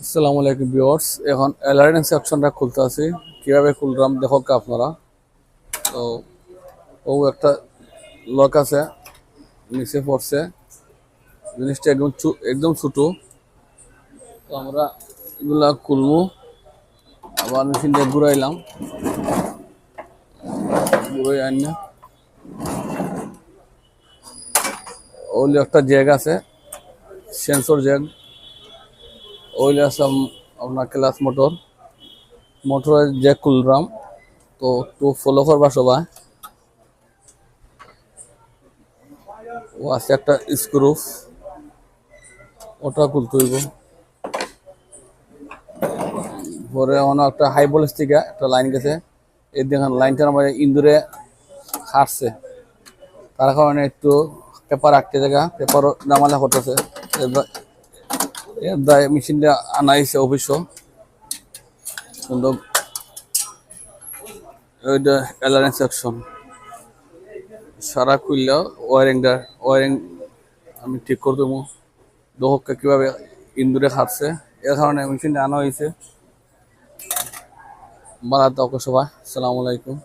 আসসালামু আলাইকুম ভিউয়ার্স। এখন এলআরএন সেকশনটা খুলতে আছি, কিভাবে খুললাম দেখো আপনারা। তো ও একটা লক আছে, নিচে পড়ছে, জিনিসটা একদম ছোটো। তো আমরা এগুলা খুলবো, আবার মেশিনটা ঘুরাইলাম, ঘুরাই আনিয়া ওইলে একটা জ্যাক আছে, সেন্সর জ্যাক। ওইলে আছে আপনার ক্লাস মোটরের জ্যাক খুললাম। তো একটু ফলো করবা সবাই। ও আছে একটা স্ক্রু, ওটা খুলতে হইব। পরে অন্য একটা হাই ভোল্টেজ থেকে একটা লাইন গেছে, এই দেখেন লাইনটার মধ্যে ইন্দুরে হাঁটছে, তার কারণে একটু পেপার আটকে জায়গা, পেপার নামালা করতেছে। এর মেশিনটা আনাইছে অবশ্য, কিন্তু ওইটা এলারেন্স সেকশন সারা খুললে ওয়ারিং আমি ঠিক করে দেবো। দহককে কীভাবে ইন্দুরে খাটছে, এর কারণে মেশিনটা আনা হয়েছে। বাড়াতে ওকে সবাই, আসসালামু আলাইকুম।